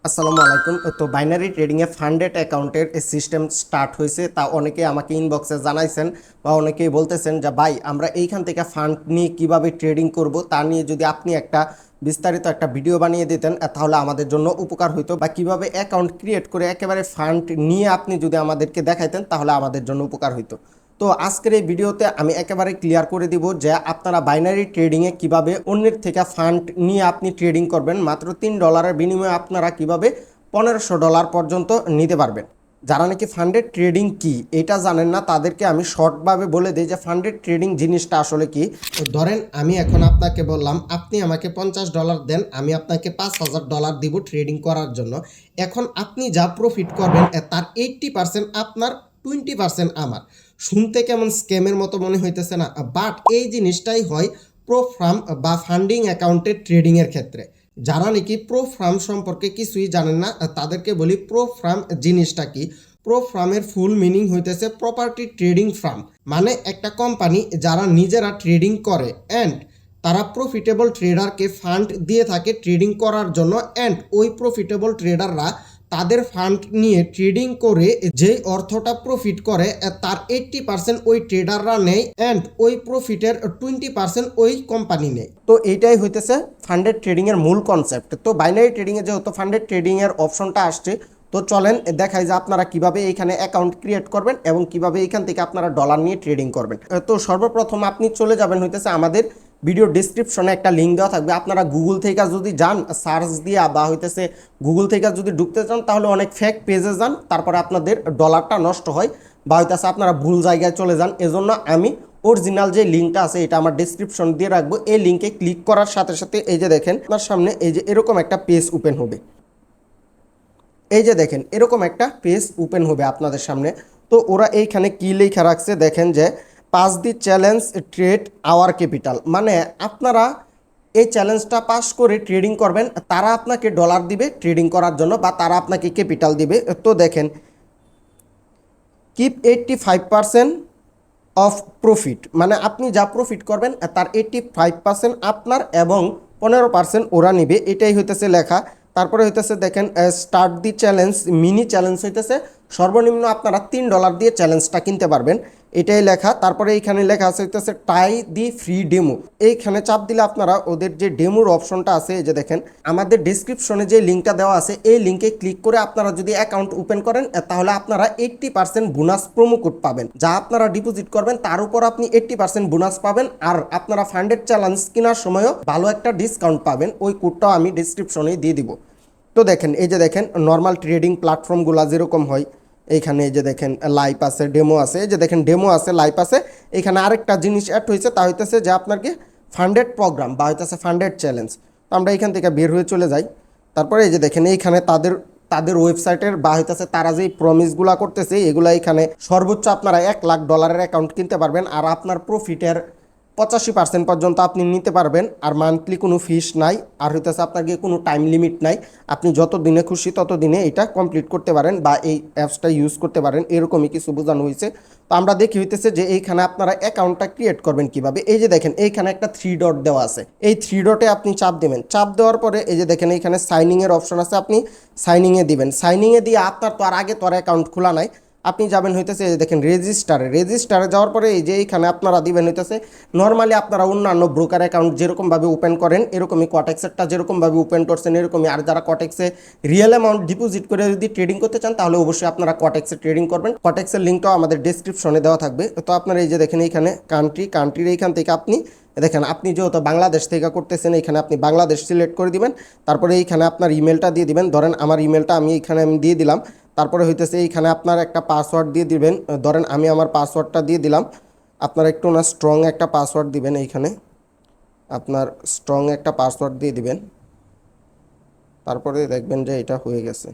আসসালামু আলাইকুম। তো বাইনারি ট্রেডিংয়ে ফান্ডেড অ্যাকাউন্টের সিস্টেম স্টার্ট হয়েছে, তা অনেকে আমাকে ইনবক্সে জানাইছেন বা অনেকেই বলতেছেন যে ভাই আমরা এইখান থেকে ফান্ড নিয়ে কিভাবে ট্রেডিং করব তা নিয়ে যদি আপনি একটা বিস্তারিত একটা ভিডিও বানিয়ে দিতেন তাহলে আমাদের জন্য উপকার হইতো, বা কিভাবে অ্যাকাউন্ট ক্রিয়েট করে একেবারে ফান্ড নিয়ে আপনি যদি আমাদেরকে দেখাইতেন তাহলে আমাদের জন্য উপকার হইতো। তো আজকের এই ভিডিওতে আমি একেবারে ক্লিয়ার করে দিব যে আপনারা বাইনারি ট্রেডিংয়ে কিভাবে অন্যের থেকে ফান্ড নিয়ে আপনি ট্রেডিং করবেন। মাত্র $3 বিনিময়ে আপনারা কিভাবে $1500 পর্যন্ত নিতে পারবেন। যারা নাকি ফান্ডেড ট্রেডিং কি এটা জানেন না তাদেরকে আমি শর্টভাবে বলে দিই যে ফান্ডেড ট্রেডিং জিনিসটা আসলে কি। তো ধরেন আমি এখন আপনাকে বললাম আপনি আমাকে $50 দেন, আমি আপনাকে $5000 দিব ট্রেডিং করার জন্য। এখন আপনি যা প্রফিট করবেন তার 80% আপনার, 20% আমার। শুনতে কেমন স্ক্যামের মতো মনে হইতেছে না? বাট এই জিনিসটাই হয় প্রো ফার্ম বা ফান্ডিং অ্যাকাউন্টের ট্রেডিংয়ের ক্ষেত্রে। যারা নাকি প্রো ফার্ম সম্পর্কে কিছুই জানেন না তাদেরকে বলি প্রো ফার্ম জিনিসটা কি। প্রো ফার্মের ফুল মিনিং হইতেছে প্রপার্টি ট্রেডিং ফার্ম, মানে একটা কোম্পানি যারা নিজেরা ট্রেডিং করে অ্যান্ড তারা প্রফিটেবল ট্রেডারকে ফান্ড দিয়ে থাকে ট্রেডিং করার জন্য, অ্যান্ড ওই প্রফিটেবল ট্রেডাররা তাদের ফান্ড নিয়ে ট্রেডিং করে যে অর্থটা প্রফিট করে তার 80% ওই ট্রেডাররা নেয় অ্যান্ড ওই প্রফিটের 20% ওই কোম্পানি নেয়। তো এইটাই হইতেছে ফান্ডেড ট্রেডিংয়ের মূল কনসেপ্ট। তো বাইনারি ট্রেডিংয়ে যেহেতু ফান্ডেড ট্রেডিংয়ের অপশনটা আসছে, তো চলেন দেখাই যে আপনারা কিভাবে এইখানে অ্যাকাউন্ট ক্রিয়েট করবেন এবং কিভাবে এইখান থেকে আপনারা ডলার নিয়ে ট্রেডিং করবেন। তো সর্বপ্রথম আপনি চলে যাবেন হইতেছে আমাদের ভিডিও ডিসক্রিপশনে একটা লিঙ্ক দেওয়া থাকবে। আপনারা গুগল থেকে যদি যান সার্চ দিয়া বা হইতেছে গুগল থেকে যদি ঢুকতে চান তাহলে অনেক ফেক পেজে যান, তারপরে আপনাদের ডলারটা নষ্ট হয় বা হইতেছে আপনারা ভুল জায়গায় চলে যান। এজন্য আমি অরিজিনাল যে লিঙ্কটা আছে এটা আমার ডিসক্রিপশন দিয়ে রাখবো। এই লিঙ্কে ক্লিক করার সাথে সাথে এই যে দেখেন আপনার সামনে এই যে এরকম একটা পেজ ওপেন হবে। এই যে দেখেন এরকম একটা পেজ ওপেন হবে আপনাদের সামনে। তো ওরা এইখানে কি লেখা রাখছে দেখেন যে pass the challenge trade our capital, মানে আপনারা এই চ্যালেঞ্জটা পাস করে ট্রেডিং করবেন, তারা আপনাকে ডলার দিবে ট্রেডিং করার জন্য বা তারা আপনাকে ক্যাপিটাল দিবে। তো দেখেন কিপ 85% অফ প্রফিট, মানে আপনি যা প্রফিট করবেন তার 85% আপনার এবং 15% ওরা নিবে, এটাই হইতেছে লেখা। তারপরে হইতেছে দেখেন স্টার্ট দি চ্যালেঞ্জ মিনি চ্যালেঞ্জ হইতেছে সর্বনিম্ন আপনারা $3 দিয়ে চ্যালেঞ্জটা কিনতে পারবেন, এটাই লেখা। তারপরে এইখানে লেখা আছে হইতেছে ট্রাই দি ফ্রি ডেমো, এইখানে চাপ দিলে আপনারা ওদের যে ডেমোর অপশনটা আছে এই যে দেখেন আমাদের ডিসক্রিপশনে যে লিঙ্কটা দেওয়া আছে এই লিঙ্কে ক্লিক করে আপনারা যদি অ্যাকাউন্ট ওপেন করেন তাহলে আপনারা 80% বোনাস প্রোমো কোড পাবেন। যা আপনারা ডিপোজিট করবেন তার উপর আপনি 80% বোনাস পাবেন, আর আপনারা ফান্ডেড চ্যালেঞ্জ কেনার সময়ও ভালো একটা ডিসকাউন্ট পাবেন। ওই কোডটাও আমি ডিসক্রিপশনে দিয়ে দিব। তো দেখেন এই যে দেখেন নর্মাল ট্রেডিং প্ল্যাটফর্মগুলো যেরকম হয়, এইখানে এই যে দেখেন লাইভ আছে, ডেমো আছে, এই যে দেখেন ডেমো আছে, লাইভ আছে। এখানে আরেকটা জিনিস অ্যাড হয়েছে, তা হইতেছে যে আপনাকে ফান্ডেড প্রোগ্রাম বা হইতেছে ফান্ডেড চ্যালেঞ্জ। তো আমরা এখান থেকে বের হয়ে চলে যাই। তারপরে এই যে দেখেন এইখানে তাদের তাদের ওয়েবসাইটের বা হইতেছে তারা যেই প্রমিসগুলো করতেছে এগুলো এখানে সর্বোচ্চ আপনারা $1,00,000 অ্যাকাউন্ট কিনতে পারবেন, আর আপনার প্রফিটের 85% পর্যন্ত আপনি নিতে পারবেন, আর মান্থলি কোনো ফিস নাই, আর হইতেছে আপনার গিয়ে কোনো টাইম লিমিট নাই। আপনি যত দিনে খুশি তত দিনে এটা কমপ্লিট করতে পারেন বা এই অ্যাপসটা ইউজ করতে পারেন, এরকমই কিছু বোঝানো হয়েছে। তো আমরা দেখি হইতেছে যে এইখানে আপনারা অ্যাকাউন্টটা ক্রিয়েট করবেন কিভাবে। এই যে দেখেন এইখানে একটা 3 ডট দেওয়া আছে, এই 3 ডটে আপনি চাপ দেবেন। চাপ দেওয়ার পরে এই যে দেখেন এইখানে সাইনিংয়ের অপশন আছে, আপনি সাইনিংয়ে দিবেন। সাইনিংয়ে দিয়ে আপনার তো আর আগে তো আর অ্যাকাউন্ট খোলা নাই, আপনি যাবেন হইতেছে এই যে দেখেন রেজিস্টারে যাওয়ার পরে এই যে এইখানে আপনারা দিবেন হইতেছে নর্মালি আপনারা অন্যান্য ব্রোকার অ্যাকাউন্ট যেরকমভাবে ওপেন করেন এরকমই কটেক্সেরটা যেরকমভাবে ওপেন করছেন এরকমই। আর যারা কটেক্সে রিয়েল অ্যামাউন্ট ডিপোজিট করে যদি ট্রেডিং করতে চান তাহলে অবশ্যই আপনারা কটেক্সে ট্রেডিং করবেন। কটেক্সের লিঙ্কটাও আমাদের ডিসক্রিপশনে দেওয়া থাকবে। তো আপনারা এই যে দেখেন এইখানে কান্ট্রির এইখান থেকে আপনি দেখেন আপনি যেহেতু বাংলাদেশ থেকে করতেছেন এখানে আপনি বাংলাদেশ সিলেক্ট করে দিবেন। তারপরে এইখানে আপনার ইমেলটা দিয়ে দিবেন, ধরেন আমার ইমেলটা আমি দিয়ে দিলাম। তারপরে হইতেছে এইখানে আপনার একটা পাসওয়ার্ড দিয়ে দিবেন, ধরেন আমি আমার পাসওয়ার্ডটা দিয়ে দিলাম। আপনার একটু না স্ট্রং একটা পাসওয়ার্ড দিবেন, এইখানে আপনার স্ট্রং একটা পাসওয়ার্ড দিয়ে দিবেন। তারপরে দেখবেন যে এটা হয়ে গেছে।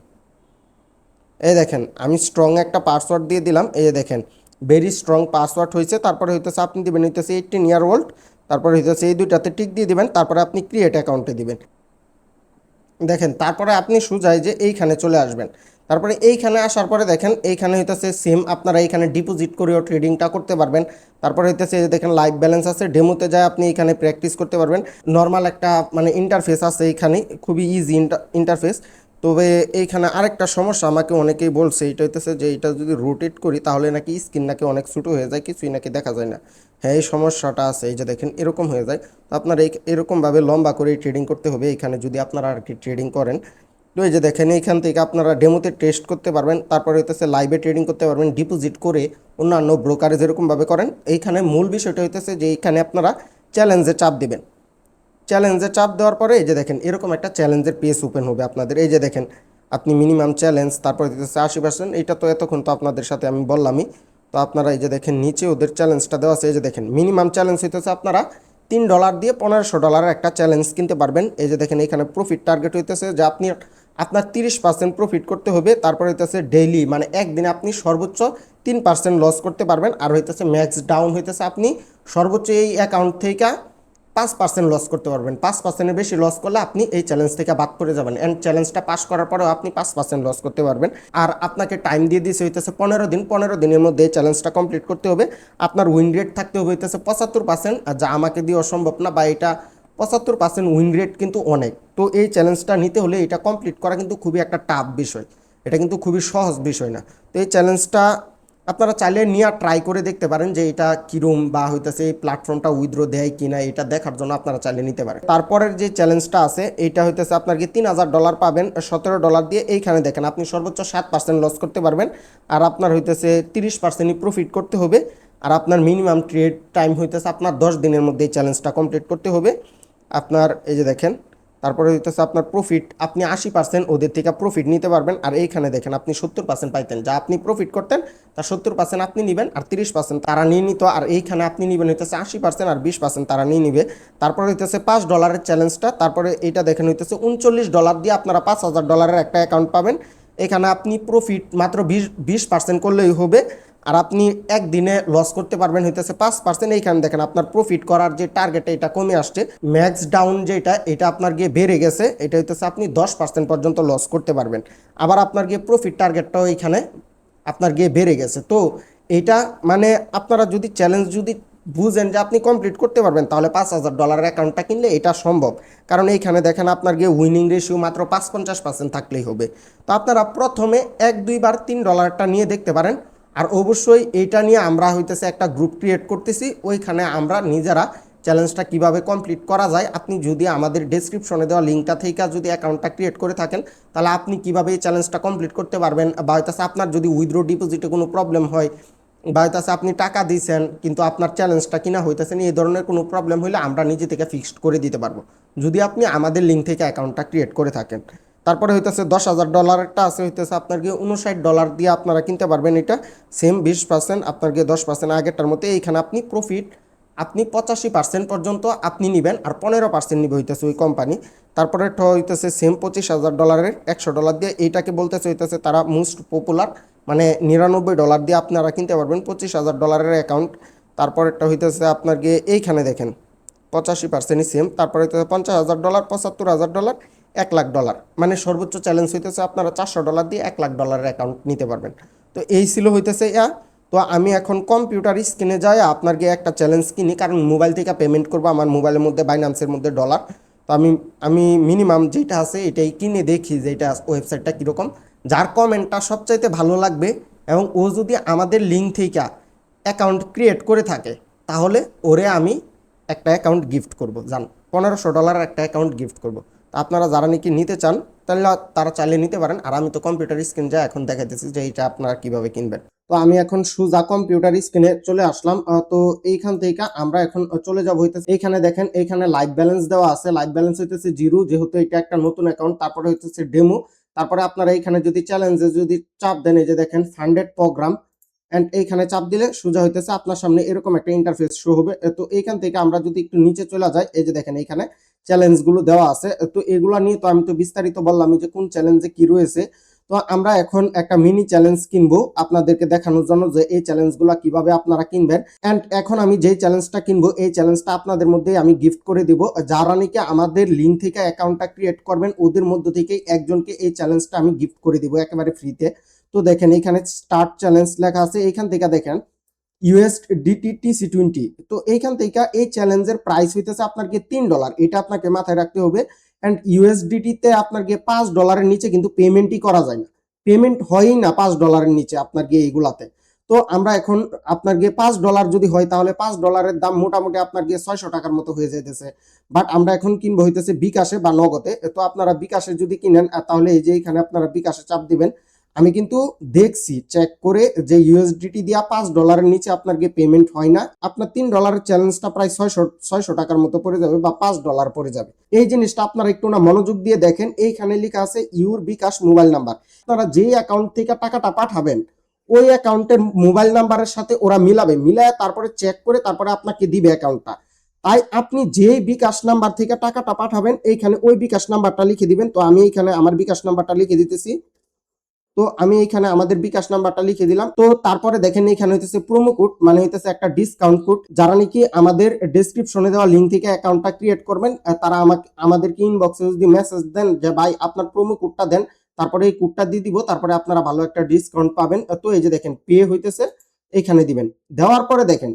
এই দেখেন আমি স্ট্রং একটা পাসওয়ার্ড দিয়ে দিলাম, এই যে দেখেন ভেরি স্ট্রং পাসওয়ার্ড হয়েছে। তারপরে হইতেছে আপনি দিবেন হইতেছে 18 ইয়ার ওল্ড, তারপরে হইতেছে এই দুইটাতে টিক দিয়ে দিবেন, তারপরে আপনি ক্রিয়েট অ্যাকাউন্টে দিবেন। দেখেন তারপরে আপনি সোজাই যে এইখানে চলে আসবেন। তারপরে এইখানে আসার পরে দেখেন এইখানে হইতেছে সেম আপনারা এইখানে ডিপোজিট করেও ট্রেডিংটা করতে পারবেন। তারপরে হইতেছে দেখেন লাইভ ব্যালেন্স আছে, ডেমোতে যায় আপনি এখানে প্র্যাকটিস করতে পারবেন। নর্মাল একটা মানে ইন্টারফেস আছে, এইখানে খুবই ইজি ইন্টারফেস। তবে এইখানে আরেকটা সমস্যা আমাকে অনেকেই বলছে, এটা হইতেছে যে এটা যদি রোটেট করি তাহলে নাকি স্ক্রিন নাকি অনেক ছোটো হয়ে যায়, কিছুই নাকি দেখা যায় না। হ্যাঁ, এই সমস্যাটা আছে, এই যে দেখেন এরকম হয়ে যায়। তো আপনার এরকমভাবে লম্বা করে ট্রেডিং করতে হবে এইখানে যদি আপনারা আর কি ট্রেডিং করেন। তো এই যে দেখেন এইখান থেকে আপনারা ডেমোতে টেস্ট করতে পারবেন, তারপরে হইতেছে লাইভে ট্রেডিং করতে পারবেন, ডিপোজিট করে অন্যান্য ব্রোকারে যেরকমভাবে করেন। এইখানে মূল বিষয়টা হইতেছে যে এইখানে আপনারা চ্যালেঞ্জে চাপ দিবেন। চ্যালেঞ্জে চাপ দেওয়ার পরে এই যে দেখেন এরকম একটা চ্যালেঞ্জের পেজ ওপেন হবে আপনাদের। এই যে দেখেন আপনি মিনিমাম চ্যালেঞ্জ, তারপরে দিতেছে 80%। এটা তো এতক্ষণ তো আপনাদের সাথে আমি বললামই। তো আপনারা এই যে দেখেন নিচে ওদের চ্যালেঞ্জটা দেওয়া আছে। এই যে দেখেন মিনিমাম চ্যালেঞ্জ হইতেছে আপনারা $3 দিয়ে $1500 একটা চ্যালেঞ্জ কিনতে পারবেন। এই যে দেখেন এখানে প্রফিট টার্গেট হইতেছে যে আপনার 30% প্রফিট করতে হবে। তারপরে হইতেছে ডেইলি, মানে একদিনে আপনি সর্বোচ্চ 3% লস করতে পারবেন। আর হইতেছে ম্যাক্স ডাউন হইতেছে আপনি সর্বোচ্চ এই অ্যাকাউন্ট থেকে 5% লস করতে পারবেন। 5%-এর বেশি লস করলে আপনি এই চ্যালেঞ্জ থেকে বাদ পড়ে যাবেন, অ্যান্ড চ্যালেঞ্জটা পাস করার পরেও আপনি 5% লস করতে পারবেন। আর আপনাকে টাইম দিয়ে দিয়েছে হইতেছে 15 দিন। 15 দিনের মধ্যে এই চ্যালেঞ্জটা কমপ্লিট করতে হবে। আপনার উইন রেট থাকতে হবে হইতেছে 75%, আর যা আমাকে দিয়ে অসম্ভব না, বা এটা 75% উইন রেট কিন্তু অনেক। তো এই চ্যালেঞ্জটা নিতে হলে এটা কমপ্লিট করা কিন্তু খুবই একটা টাফ বিষয়, এটা কিন্তু খুবই সহজ বিষয় না। তো এই চ্যালেঞ্জটা আপনারা চাইলে নিয়ে ট্রাই করে দেখতে পারেন যে এটা কিরম, বা হইতেছে এই প্ল্যাটফর্মটা উইথড্র দেয় কিনা, এটা দেখার জন্য আপনারা চাইলে নিতে পারেন। তারপরের যে চ্যালেঞ্জটা আছে এইটা হইতেছে আপনার কি $3000 পাবেন $17 দিয়ে। এইখানে দেখেন আপনি সর্বোচ্চ 7% লস করতে পারবেন, আর আপনার হইতেছে 30%ই প্রফিট করতে হবে। আর আপনার মিনিমাম ট্রেড টাইম হইতেছে আপনার 10 দিনের মধ্যে এই চ্যালেঞ্জটা কমপ্লিট করতে হবে আপনার। এই যে দেখেন তারপরে হইতেছে আপনার প্রফিট, আপনি 80% ওদের থেকে প্রফিট নিতে পারবেন। আর এইখানে দেখেন আপনি 70% পাইতেন, যা আপনি প্রফিট করতেন তার 70% আপনি নেবেন, আর 30% তারা নিয়ে নিত। আর এইখানে আপনি নেবেন হইতেছে 80%, আর 20% তারা নিয়ে নিবে। তারপরে হইতেছে $5 চ্যালেঞ্জটা। তারপরে এইটা দেখেন হইতেছে $39 দিয়ে আপনারা $5000 একটা অ্যাকাউন্ট পাবেন। এখানে আপনি প্রফিট মাত্র 20% করলেই হবে, আর আপনি একদিনে লস করতে পারবেন হইতেছে 5%। এইখানে দেখেন আপনার প্রফিট করার যে টার্গেট এটা কমে আসছে, ম্যাক্স ডাউন যেটা এটা আপনার গিয়ে বেড়ে গেছে, এটা হইতেছে আপনি 10% পর্যন্ত লস করতে পারবেন। আবার আপনার গিয়ে প্রফিট টার্গেটটাও এইখানে আপনার গিয়ে বেড়ে গেছে। তো এটা মানে আপনারা যদি চ্যালেঞ্জ যদি বুঝেন যে আপনি কমপ্লিট করতে পারবেন, তাহলে $5000 অ্যাকাউন্টটা কিনলে এটা সম্ভব। কারণ এইখানে দেখেন আপনার গিয়ে উইনিং রেশিও মাত্র 50% থাকলেই হবে। তো আপনারা প্রথমে 1-2 বার $3টা নিয়ে দেখতে পারেন। আর অবশ্যই এইটা নিয়ে আমরা হইতেছে একটা গ্রুপ ক্রিয়েট করতেছি, ওইখানে আমরা নিজেরা চ্যালেঞ্জটা কিভাবে কমপ্লিট করা যায়, আপনি যদি আমাদের ডেসক্রিপশনে দেওয়া লিঙ্কটা থেকে যদি অ্যাকাউন্টটা ক্রিয়েট করে থাকেন, তাহলে আপনি কিভাবে এই চ্যালেঞ্জটা কমপ্লিট করতে পারবেন। বা হইতেছে আপনার যদি উইথড্র ডিপোজিটে কোনো প্রবলেম হয়, বা হইতেছে আপনি টাকা দিয়েছেন কিন্তু আপনার চ্যালেঞ্জটা কিনা হইতেছে না, এই ধরনের কোনো প্রবলেম হলে আমরা নিজে থেকে ফিক্সড করে দিতে পারবো, যদি আপনি আমাদের লিঙ্ক থেকে অ্যাকাউন্টটা ক্রিয়েট করে থাকেন। তারপরে হইতেছে $10,000 আছে হইতেছে আপনার গিয়ে $59 দিয়ে আপনারা কিনতে পারবেন। এটা সেম 20%, আপনার গিয়ে 10% আগেরটার মধ্যে। এইখানে আপনি প্রফিট আপনি 85% পর্যন্ত আপনি নেবেন, আর 15% নিবে হইতেছে ওই কোম্পানি। তারপরে হইতেছে সেম $25,000 $100 দিয়ে। এইটাকে বলতেছে হইতেছে তারা মোস্ট পপুলার, মানে $99 দিয়ে আপনারা কিনতে পারবেন 25,000 অ্যাকাউন্ট। তারপরেরটা হইতেছে আপনার গিয়ে এইখানে দেখেন 85%ই সেম। তারপরে হইতেছে $50,000 $75,000 $1,00,000, মানে সর্বোচ্চ চ্যালেঞ্জ হইতেছে আপনারা $400 দিয়ে $1,00,000 অ্যাকাউন্ট নিতে পারবেন। তো এই ছিল হইতেছে তো আমি এখন কম্পিউটার স্ক্রিনে যাই আপনার গিয়ে একটা চ্যালেঞ্জ কিনি, কারণ মোবাইল থেকে পেমেন্ট করবো, আমার মোবাইলের মধ্যে বাইন্যান্সের মধ্যে ডলার। তো আমি মিনিমাম যেটা আছে এটাই কিনে দেখি যে এটা ওয়েবসাইটটা কীরকম, যার কমেন্টটা সবচাইতে ভালো লাগবে এবং ও যদি আমাদের লিঙ্ক থেকে অ্যাকাউন্ট ক্রিয়েট করে থাকে, তাহলে ওরে আমি একটা অ্যাকাউন্ট গিফট করব, জান $1,500 একটা অ্যাকাউন্ট গিফট করব। তা আপনারা যারা নাকি নিতে চান তাহলে তারা চাইলে নিতে পারেন। আর আমি তো কম্পিউটার স্ক্রিন যা এখন দেখাইতেছি যে এটা আপনারা কিভাবে কিনবেন। তো আমি এখন সোজা কম্পিউটার স্ক্রিনে চলে আসলাম। তো এইখান থেকে আমরা এখন চলে যাব হইতেছে এইখানে দেখেন এইখানে লাইভ ব্যালেন্স দেওয়া আছে। লাইভ ব্যালেন্স হইতেছে 0, যেহেতু এটা একটা নতুন অ্যাকাউন্ট। তারপরে হইতেছে ডেমো। তারপরে আপনারা এইখানে যদি চ্যালেঞ্জে যদি চাপ দেন, এই যে দেখেন ফান্ডেড প্রোগ্রাম, এন্ড এইখানে চাপ দিলে সোজা হইতেছে আপনার সামনে এরকম একটা ইন্টারফেস শো হবে। তো এইখান থেকে আমরা যদি একটু নিচে চলে যাই, এই যে দেখেন এইখানে চ্যালেঞ্জগুলো দেওয়া আছে। তো এগুলা নিয়ে তো আমি তো বিস্তারিত বললাম যে কোন চ্যালেঞ্জে কি রয়েছে। তো আমরা এখন একটা মিনি চ্যালেঞ্জ কিনবো আপনাদেরকে দেখানোর জন্য যে এই চ্যালেঞ্জগুলো কিভাবে আপনারা কিনবেন। এন্ড এখন আমি যেই চ্যালেঞ্জটা কিনবো এই চ্যালেঞ্জটা আপনাদের মধ্যে আমি গিফট করে দিব। যারা নাকি আমাদের লিঙ্ক থেকে অ্যাকাউন্টটা ক্রিয়েট করবেন ওদের মধ্য থেকেই একজনকে এই চ্যালেঞ্জটা আমি গিফট করে দিব একেবারে ফ্রিতে। তো দেখেন এখানে স্টার্ট চ্যালেঞ্জ লেখা আছে, এইখান থেকে দেখেন USDT TC20। তো এইখান থেকে এই চ্যালেঞ্জের প্রাইস হইতেছে আপনার কি $3। এটা আপনাকে মাথায় রাখতে হবে। অ্যান্ড ইউএসডিটিতে আপনার গিয়ে $5 নিচে কিন্তু পেমেন্টই করা যায় না, পেমেন্ট হয়ই না $5 নিচে আপনার গিয়ে এইগুলাতে। তো আমরা এখন আপনার গিয়ে $5 যদি হয় তাহলে $5 দাম মোটামুটি আপনার গিয়ে 600 টাকার মতো হয়ে যাইতেছে। বাট আমরা এখন কিনবো হইতেছে বিকাশে বা নগদে। তো আপনারা বিকাশে যদি কিনেন তাহলে এই যে এখানে আপনারা বিকাশে চাপ দিবেন। আমি কিন্তু দেখছি চেক করে যে ইউএসডিটি দিয়া $5 নিচে আপনার গিয়ে পেমেন্ট হয় না, আপনার $3 চ্যালেঞ্জটা প্রায় 600 টাকার মতো পড়ে যাবে বা $5 পড়ে যাবে। এই জিনিসটা আপনারা একটু না মনোযোগ দিয়ে দেখেন, এইখানে লেখা আছে ইউর বিকাশ মোবাইল নাম্বার। আপনারা যেই অ্যাকাউন্ট থেকে টাকাটা পাঠাবেন ওই অ্যাকাউন্টের মোবাইল নাম্বারের সাথে ওরা মিলাবে, মিলায় তারপরে চেক করে তারপরে আপনাকে দিবে অ্যাকাউন্টটা। তাই আপনি যেই বিকাশ নাম্বার থেকে টাকাটা পাঠাবেন এইখানে ওই বিকাশ নাম্বারটা লিখে দিবেন। তো আমি এইখানে আমার বিকাশ নাম্বারটা লিখে দিতেছি। তো আমি এখানে আমাদের বিকাশ নাম্বারটা লিখে দিলাম। তো তারপরে দেখেন এখানে হইতেছে প্রোমো কোড, মানে হইতেছে একটা ডিসকাউন্ট কোড। যারা নাকি আমাদের ডেসক্রিপশনে দেওয়া লিঙ্ক থেকে অ্যাকাউন্টটা ক্রিয়েট করবেন তারা আমাদেরকে ইনবক্সে যদি মেসেজ দেন যে ভাই আপনার প্রোমো কোডটা দেন, তারপরে এই কোডটা দিয়ে দিব, তারপরে আপনারা ভালো একটা ডিসকাউন্ট পাবেন। তো এই যে দেখেন পে হইতেছে, এখানে দিবেন। দেওয়ার পরে দেখেন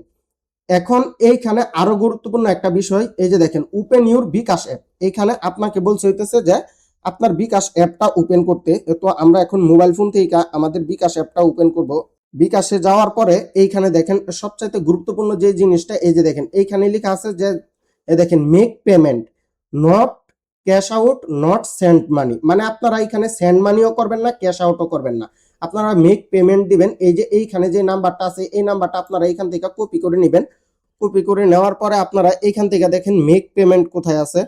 এখন এইখানে আরো গুরুত্বপূর্ণ একটা বিষয়, এই যে দেখেন ওপেন ইউর বিকাশ অ্যাপ। এইখানে আপনাকে বলছে হইতেছে যে আপনার বিকাশ অ্যাপটা ওপেন করতে। তো আমরা এখন মোবাইল ফোন থেকে আমাদের বিকাশ অ্যাপটা ওপেন করব। বিকাশে যাওয়ার পরে এইখানে দেখেন সবচাইতে গুরুত্বপূর্ণ যে জিনিসটা, এই যে দেখেন এইখানে লেখা আছে যে দেখেন make payment not cash out not send money, মানে আপনারা এখানে সেন্ড মানিও করবেন না, ক্যাশ আউটও করবেন না, আপনারা মেক পেমেন্ট দিবেন। এই যে এইখানে যে নাম্বারটা আছে এই নাম্বারটা আপনারা এইখান থেকে কপি করে নেবেন। কপি করে নেওয়ার পরে আপনারা এইখান থেকে দেখেন মেক পেমেন্ট কোথায় আছে।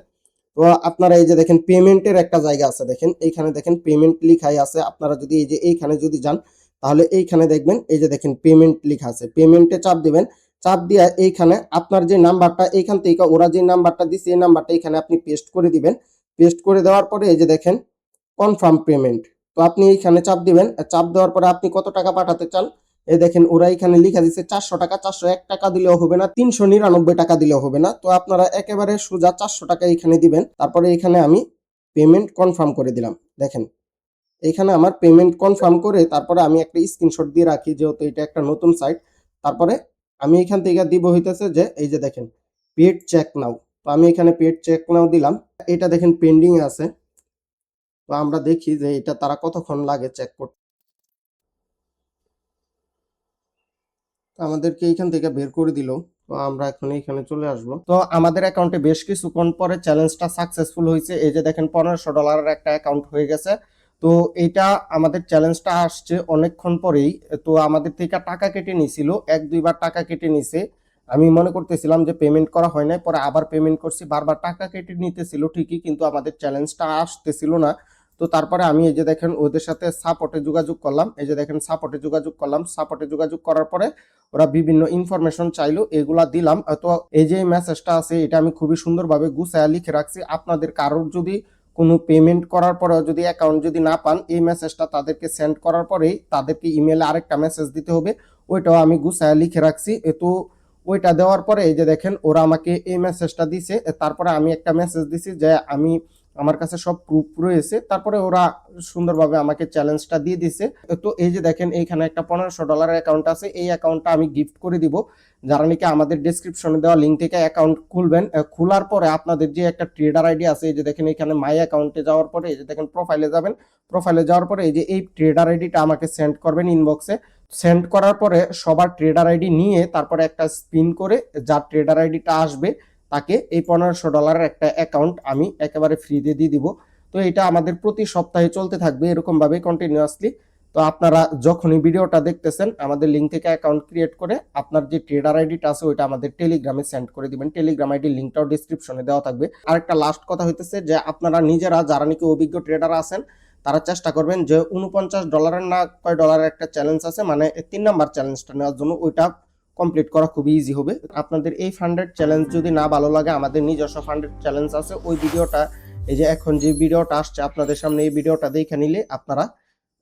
তো আপনারা এই যে দেখেন পেমেন্টের একটা জায়গা আছে, দেখেন এইখানে দেখেন পেমেন্ট লিখাই আছে। আপনারা যদি এই যে এইখানে যদি যান তাহলে এইখানে দেখবেন এই যে দেখেন পেমেন্ট লেখা আছে, পেমেন্টে চাপ দিবেন। চাপ দিয়ে এইখানে আপনার যে নাম্বারটা এইখান থেকে ওরা যে নাম্বারটা দিচ্ছে এই নাম্বারটা এখানে আপনি পেস্ট করে দিবেন। পেস্ট করে দেওয়ার পরে এই যে দেখেন কনফার্ম পেমেন্ট। তো আপনি এইখানে চাপ দিবেন। চাপ দেওয়ার পরে আপনি কত টাকা পাঠাতে চান এই দেখেন ওরা এখানে লিখা দিচ্ছে 400 টাকা। 401 টাকা দিলেও হবে না, 399 টাকা দিলেও হবে না। তো আপনারা একেবারে সোজা 400 টাকা এখানে দিবেন। তারপরে এখানে আমি পেমেন্ট কনফার্ম করে দিলাম। দেখেন এইখানে আমার পেমেন্ট কনফার্ম করে তারপরে আমি একটা স্ক্রিনশট দিয়ে রাখি যেহেতু এটা একটা নতুন সাইট। তারপরে আমি এখান থেকে দিব হইতেছে যে এই যে দেখেন পেড চেক নাও। তো আমি এখানে পেড চেক নাও দিলাম। এটা দেখেন পেন্ডিং এ আছে। তো আমরা দেখি যে এটা তারা কতক্ষণ লাগে চেক করতে। আমাদেরকে এইখান থেকে বের করে দিল। তো আমরা এখন এইখানে চলে আসব। তো আমাদের অ্যাকাউন্টে বেশ কিছুক্ষণ পরে চ্যালেঞ্জটা সাকসেসফুল হয়েছে। এই যে দেখেন $1500 একটা অ্যাকাউন্ট হয়ে গেছে। তো এইটা আমাদের চ্যালেঞ্জটা আসছে অনেকক্ষণ পরেই। তো আমাদের থেকে টাকা কেটে নিছিল, 1-2 বার টাকা কেটে নিছে। আমি মনে করতেছিলাম যে পেমেন্ট করা হয় নাই, পরে আবার পেমেন্ট করছি। বারবার টাকা কেটে নিতেছিল ঠিকই, কিন্তু আমাদের চ্যালেঞ্জটা আসতেছিল না। তো তারপরে আমি এই যে দেখেন ওদের সাথে সাপোর্টে যোগাযোগ করলাম। এই যে দেখেন সাপোর্টে যোগাযোগ করলাম। সাপোর্টে যোগাযোগ করার পরে ওরা বিভিন্ন ইনফরমেশন চাইলো, এগুলা দিলাম। তো এই যে মেসেজটা আছে এটা আমি খুবই সুন্দরভাবে গুছায়া লিখে রাখছি। আপনাদের কারোর যদি কোনো পেমেন্ট করার পরে যদি অ্যাকাউন্ট যদি না পান, এই মেসেজটা তাদেরকে সেন্ড করার পরেই তাদেরকে ইমেলে আরেকটা মেসেজ দিতে হবে, ওইটাও আমি গুছায়া লিখে রাখছি। তো ওইটা দেওয়ার পরে এই যে দেখেন ওরা আমাকে এই মেসেজটা দিছে। তারপরে আমি একটা মেসেজ দিছি যে আমার কাছে সব প্রুফ রয়েছে। তারপরে ওরা সুন্দরভাবে আমাকে চ্যালেঞ্জটা দিয়ে দিছে। তো এই যে দেখেন এইখানে একটা $1500 অ্যাকাউন্ট আছে, এই অ্যাকাউন্টটা আমি গিফট করে দিব যারা নাকি আমাদের ডেসক্রিপশনে দেওয়া লিঙ্ক থেকে অ্যাকাউন্ট খুলবেন। খোলার পরে আপনাদের যে একটা ট্রেডার আইডি আছে, এই যে দেখেন এখানে মাই অ্যাকাউন্টে যাওয়ার পরে এই যে দেখেন প্রোফাইলে যাবেন। প্রোফাইলে যাওয়ার পরে এই যে এই ট্রেডার আইডিটা আমাকে সেন্ড করবেন ইনবক্সে। সেন্ড করার পরে সবার ট্রেডার আইডি নিয়ে তারপরে একটা স্পিন করে যার ট্রেডার আইডিটা আসবে তাকে এই $1500 একটা অ্যাকাউন্ট আমি একেবারে ফ্রিতে দিয়ে দিব। তো এটা আমাদের প্রতি সপ্তাহে চলতে থাকবে এরকম ভাবে কন্টিনিউয়াসলি। তো আপনারা যখনই ভিডিওটা দেখতেছেন আমাদের লিঙ্ক থেকে অ্যাকাউন্ট ক্রিয়েট করে আপনার যে ট্রেডার আইডিটা আছে ওইটা আমাদের টেলিগ্রামে সেন্ড করে দিবেন। টেলিগ্রাম আইডির লিঙ্কটাও ডেসক্রিপশনে দেওয়া থাকবে। আরেকটা লাস্ট কথা হইতেছে যে আপনারা নিজেরা যারা নাকি অভিজ্ঞ ট্রেডার আছেন তারা চেষ্টা করবেন যে $49 না কয় ডলারের একটা চ্যালেঞ্জ আছে, মানে 3 নাম্বার চ্যালেঞ্জটা নেওয়ার জন্য ওইটা কমপ্লিট করা খুবই ইজি হবে। আপনাদের এই ফান্ডেড চ্যালেঞ্জ যদি না ভালো লাগে আমাদের নিজস্ব ফান্ডেড চ্যালেঞ্জ আছে, ওই ভিডিওটা এই যে এখন যে ভিডিওটা আসছে আপনাদের সামনে এই ভিডিওটা দেখে নিলে আপনারা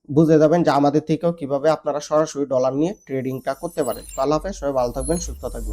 বুঝে যাবেন যে আমাদের থেকেও কিভাবে আপনারা সরাসরি ডলার নিয়ে ট্রেডিংটা করতে পারেন। তো আল্লাহ হাফেজ, সবাই ভালো থাকবেন, সুস্থ থাকবেন।